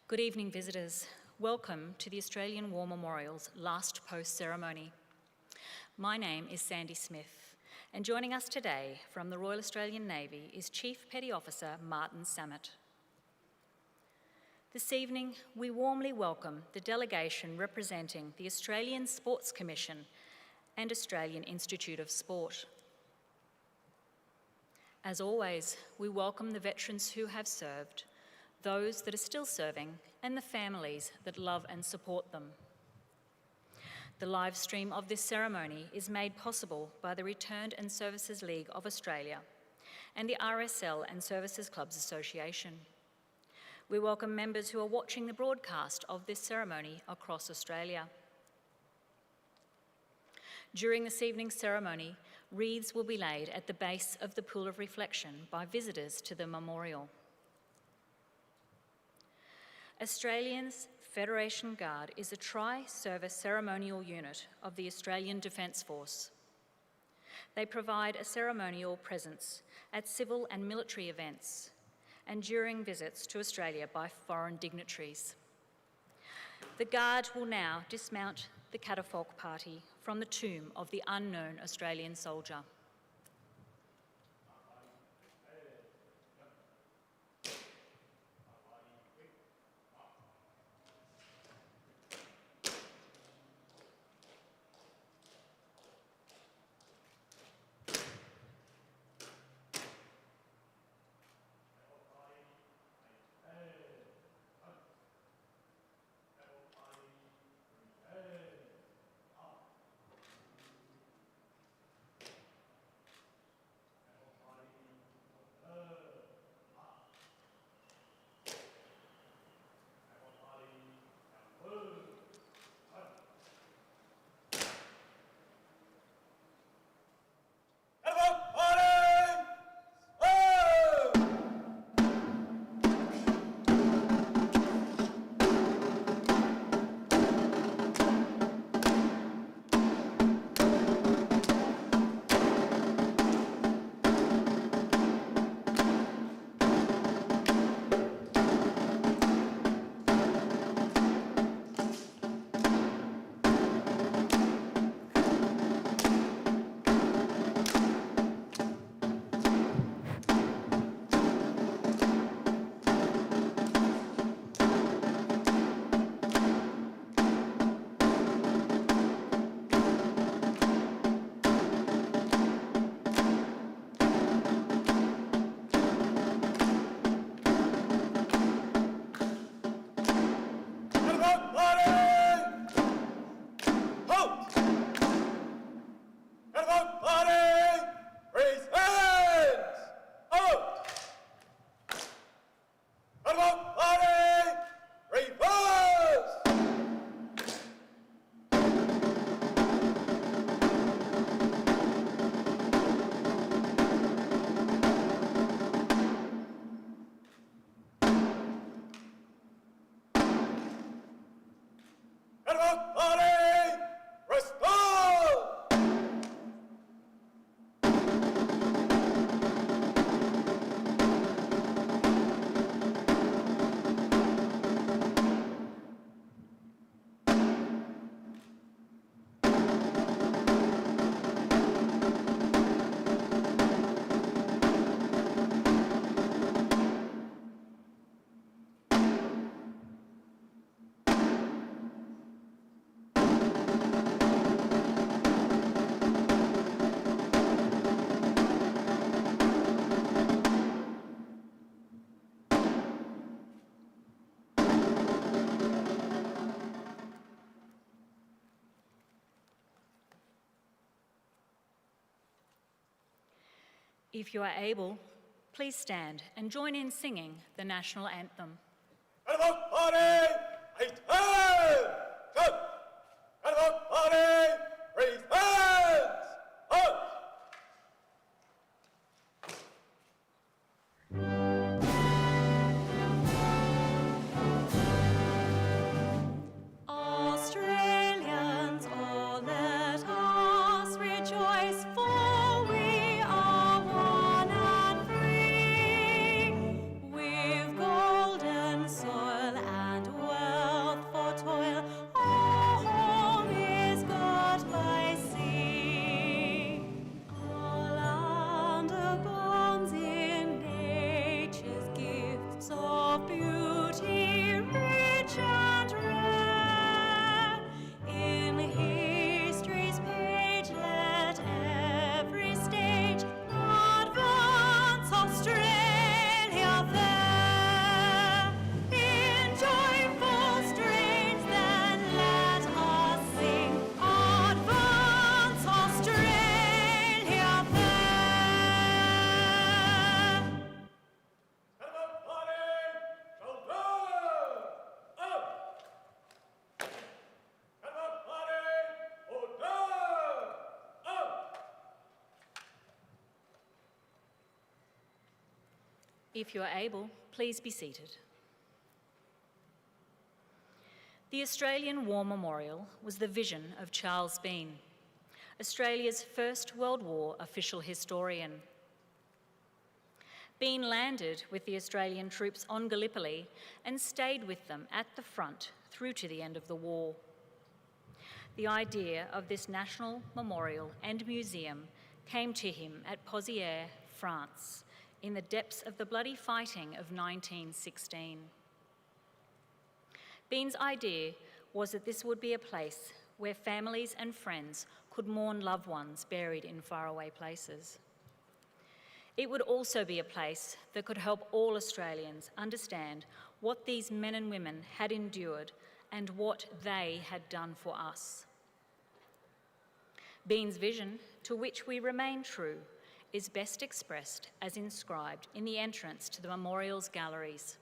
Good evening, visitors. Welcome to the Australian War Memorial's last post ceremony. My name is Sandy Smith, and joining us today from the Royal Australian Navy is Chief Petty Officer Martin Samet. This evening, we warmly welcome the delegation representing the Australian Sports Commission and Australian Institute of Sport. As always, we welcome the veterans who have served, those that are still serving, and the families that love and support them. The live stream of this ceremony is made possible by the Returned and Services League of Australia and the RSL and Services Clubs Association. We welcome members who are watching the broadcast of this ceremony across Australia. During this evening's ceremony, wreaths will be laid at the base of the Pool of Reflection by visitors to the memorial. Australia's Federation Guard is a tri-service ceremonial unit of the Australian Defence Force. They provide a ceremonial presence at civil and military events and during visits to Australia by foreign dignitaries. The Guard will now dismount the catafalque party from the tomb of the unknown Australian soldier. If you are able, please stand and join in singing the national anthem. Australians, oh, let us rejoice, for we are one and free. We've golden soil If you are able, please be seated. The Australian War Memorial was the vision of Charles Bean, Australia's First World War official historian. Bean landed with the Australian troops on Gallipoli and stayed with them at the front through to the end of the war. The idea of this national memorial and museum came to him at Pozières, France, in the depths of the bloody fighting of 1916. Bean's idea was that this would be a place where families and friends could mourn loved ones buried in faraway places. It would also be a place that could help all Australians understand what these men and women had endured and what they had done for us. Bean's vision, to which we remain true, is best expressed as inscribed in the entrance to the memorial's galleries.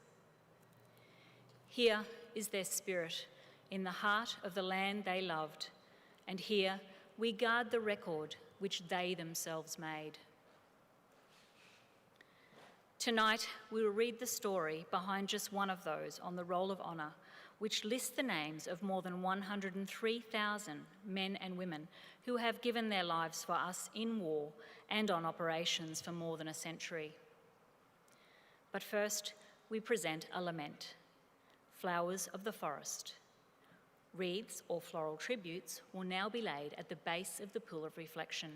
Here is their spirit in the heart of the land they loved, and here we guard the record which they themselves made. Tonight, we will read the story behind just one of those on the Roll of Honour, which lists the names of more than 103,000 men and women who have given their lives for us in war and on operations for more than a century. But first, we present a lament, Flowers of the Forest. Wreaths or floral tributes will now be laid at the base of the Pool of Reflection.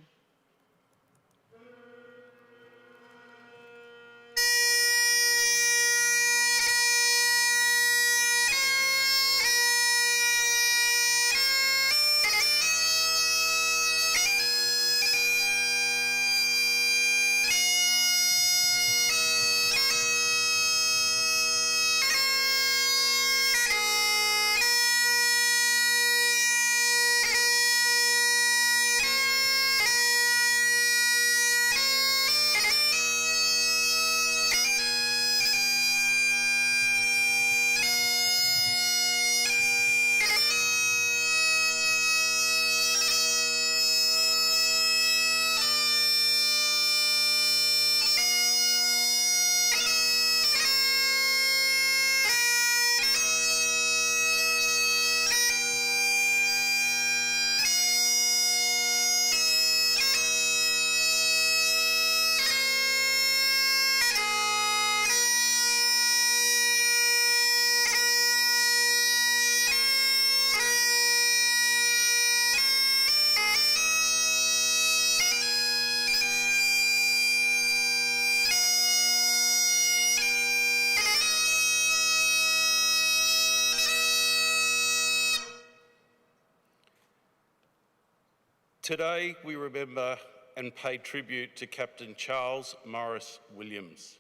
Today we remember and pay tribute to Captain Charles Morrice Williams.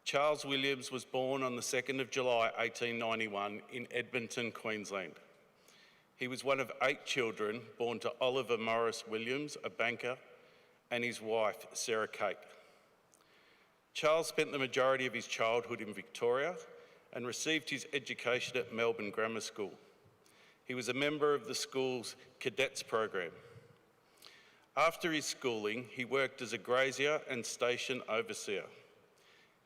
Charles Williams was born on the 2nd of July 1891 in Edmonton, Queensland. He was one of 8 children born to Oliver Morrice Williams, a banker, and his wife, Sarah Kate. Charles spent the majority of his childhood in Victoria and received his education at Melbourne Grammar School. He was a member of the school's cadets program. After his schooling, he worked as a grazier and station overseer.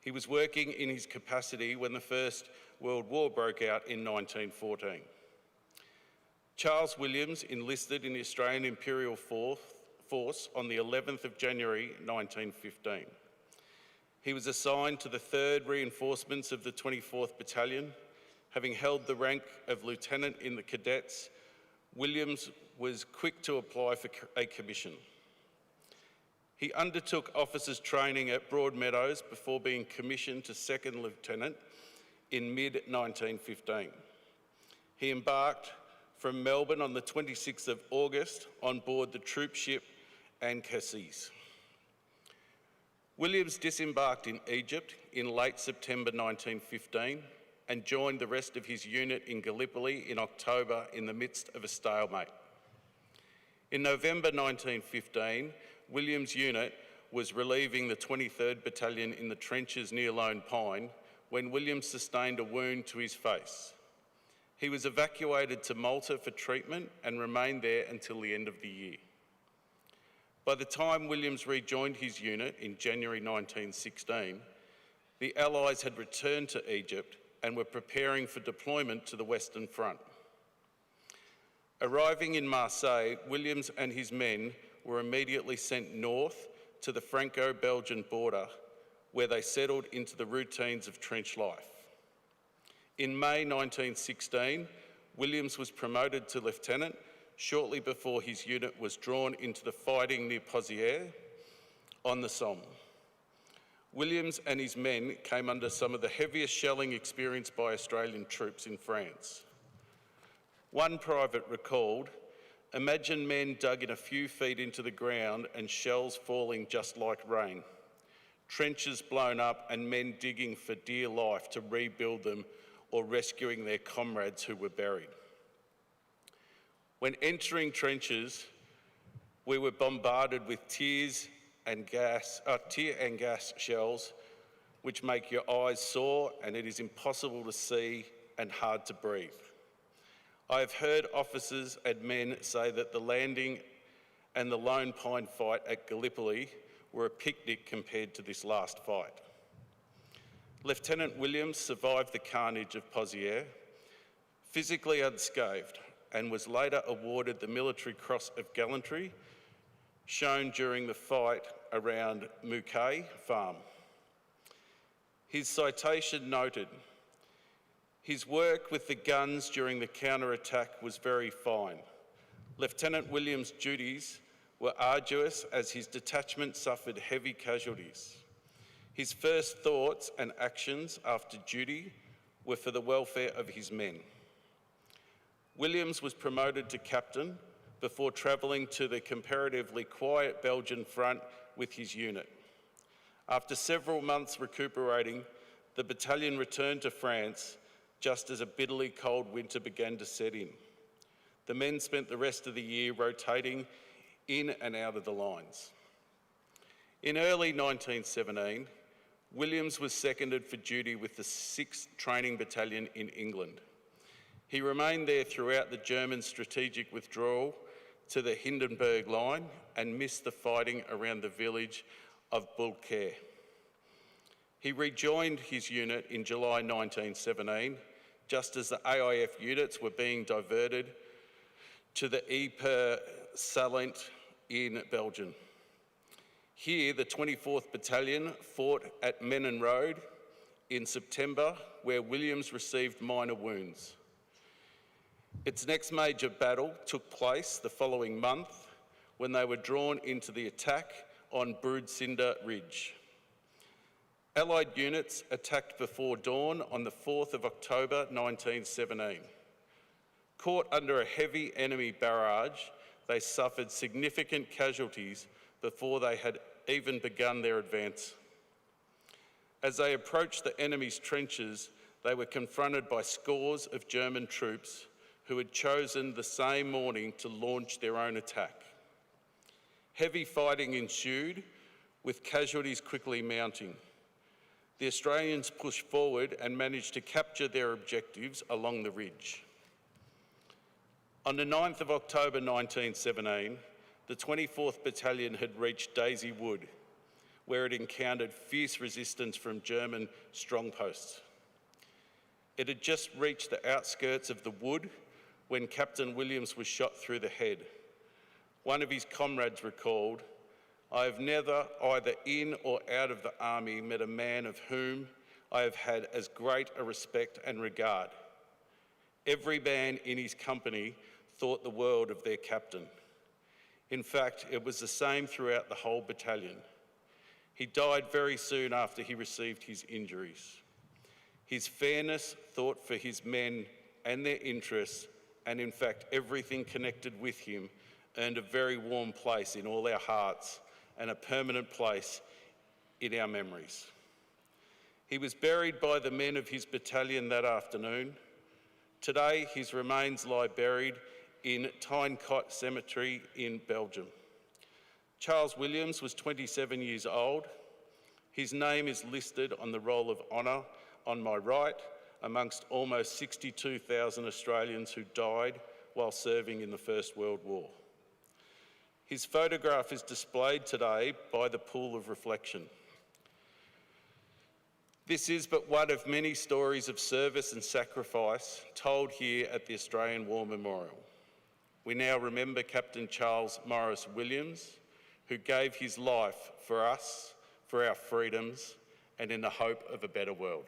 He was working in his capacity when the First World War broke out in 1914. Charles Williams enlisted in the Australian Imperial Force on the 11th of January 1915. He was assigned to the 3rd Reinforcements of the 24th Battalion. Having held the rank of lieutenant in the cadets, Williams was quick to apply for a commission. He undertook officers' training at Broadmeadows before being commissioned to 2nd Lieutenant in mid-1915. He embarked from Melbourne on the 26th of August on board the troop ship Anne Cassis. Williams disembarked in Egypt in late September 1915 and joined the rest of his unit in Gallipoli in October in the midst of a stalemate. In November 1915, Williams' unit was relieving the 23rd Battalion in the trenches near Lone Pine when Williams sustained a wound to his face. He was evacuated to Malta for treatment and remained there until the end of the year. By the time Williams rejoined his unit in January 1916, The Allies had returned to Egypt and were preparing for deployment to the Western Front. Arriving in Marseille, Williams and his men were immediately sent north to the Franco-Belgian border, where they settled into the routines of trench life. In May 1916, Williams was promoted to lieutenant shortly before his unit was drawn into the fighting near Pozières on the Somme. Williams and his men came under some of the heaviest shelling experienced by Australian troops in France. One private recalled, "Imagine men dug in a few feet into the ground and shells falling just like rain. Trenches blown up and men digging for dear life to rebuild them or rescuing their comrades who were buried." When entering trenches, we were bombarded with tear and gas shells, which make your eyes sore and it is impossible to see and hard to breathe. I have heard officers and men say that the landing and the Lone Pine fight at Gallipoli were a picnic compared to this last fight. Lieutenant Williams survived the carnage of Pozières, physically unscathed, and was later awarded the Military Cross of Gallantry, shown during the fight around Mouquet Farm. His citation noted, "His work with the guns during the counter-attack was very fine. Lieutenant Williams' duties were arduous as his detachment suffered heavy casualties. His first thoughts and actions after duty were for the welfare of his men." Williams was promoted to captain before travelling to the comparatively quiet Belgian front with his unit. After several months recuperating, the battalion returned to France just as a bitterly cold winter began to set in. The men spent the rest of the year rotating in and out of the lines. In early 1917, Williams was seconded for duty with the 6th Training Battalion in England. He remained there throughout the German strategic withdrawal to the Hindenburg Line and missed the fighting around the village of Bulkir. He rejoined his unit in July 1917, just as the AIF units were being diverted to the Ypres salient in Belgium. Here, the 24th Battalion fought at Menin Road in September, where Williams received minor wounds. Its next major battle took place the following month when they were drawn into the attack on Broodsinder Ridge. Allied units attacked before dawn on the 4th of October 1917. Caught under a heavy enemy barrage, they suffered significant casualties before they had even begun their advance. As they approached the enemy's trenches, they were confronted by scores of German troops who had chosen the same morning to launch their own attack. Heavy fighting ensued, with casualties quickly mounting. The Australians pushed forward and managed to capture their objectives along the ridge. On the 9th of October 1917, the 24th Battalion had reached Daisy Wood, where it encountered fierce resistance from German strongposts. It had just reached the outskirts of the wood when Captain Williams was shot through the head. One of his comrades recalled, "I have never, either in or out of the army, met a man of whom I have had as great a respect and regard. Every man in his company thought the world of their captain. In fact, it was the same throughout the whole battalion. He died very soon after he received his injuries. His fairness, thought for his men and their interests, and in fact everything connected with him, earned a very warm place in all our hearts and a permanent place in our memories." He was buried by the men of his battalion that afternoon. Today, his remains lie buried in Tyncott Cemetery in Belgium. Charles Williams was 27 years old. His name is listed on the Roll of Honour on my right, amongst almost 62,000 Australians who died while serving in the First World War. His photograph is displayed today by the Pool of Reflection. This is but one of many stories of service and sacrifice told here at the Australian War Memorial. We now remember Captain Charles Morrice Williams, who gave his life for us, for our freedoms, and in the hope of a better world.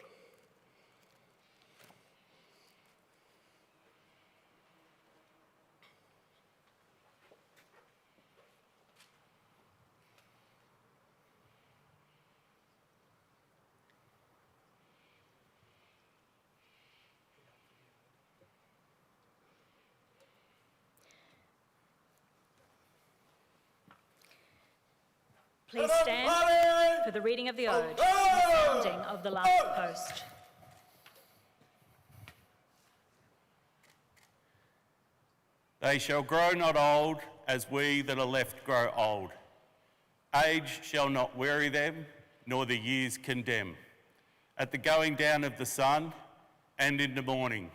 Please stand for the reading of the ode and the sounding of the last post. They shall grow not old as we that are left grow old. Age shall not weary them, nor the years condemn. At the going down of the sun and in the morning,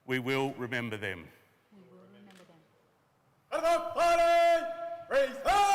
we will remember them. We will remember them. Raise hands!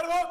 Up!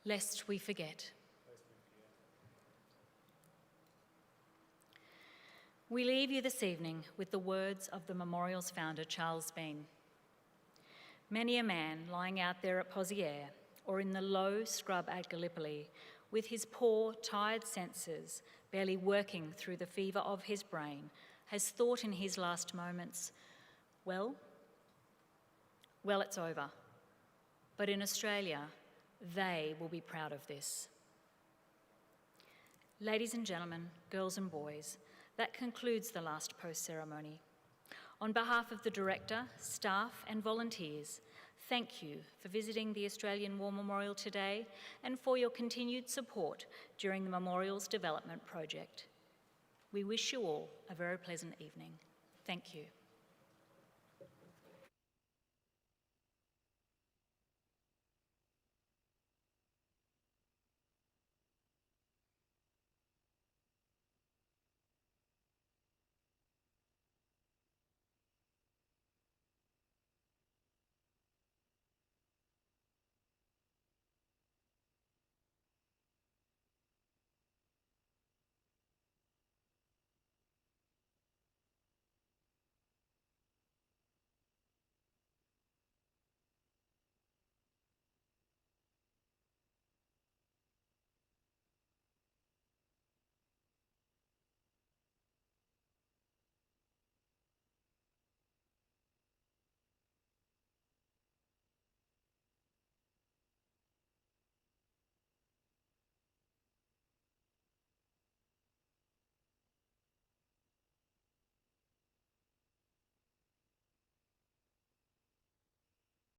Lest we forget. We leave you this evening with the words of the memorial's founder, Charles Bean. Many a man lying out there at Poziere or in the low scrub at Gallipoli, with his poor, tired senses barely working through the fever of his brain, has thought in his last moments, well, it's over. But in Australia, they will be proud of this. Ladies and gentlemen, girls and boys, that concludes the last post ceremony. On behalf of the Director, staff and volunteers, thank you for visiting the Australian War Memorial today and for your continued support during the Memorial's development project. We wish you all a very pleasant evening. Thank you.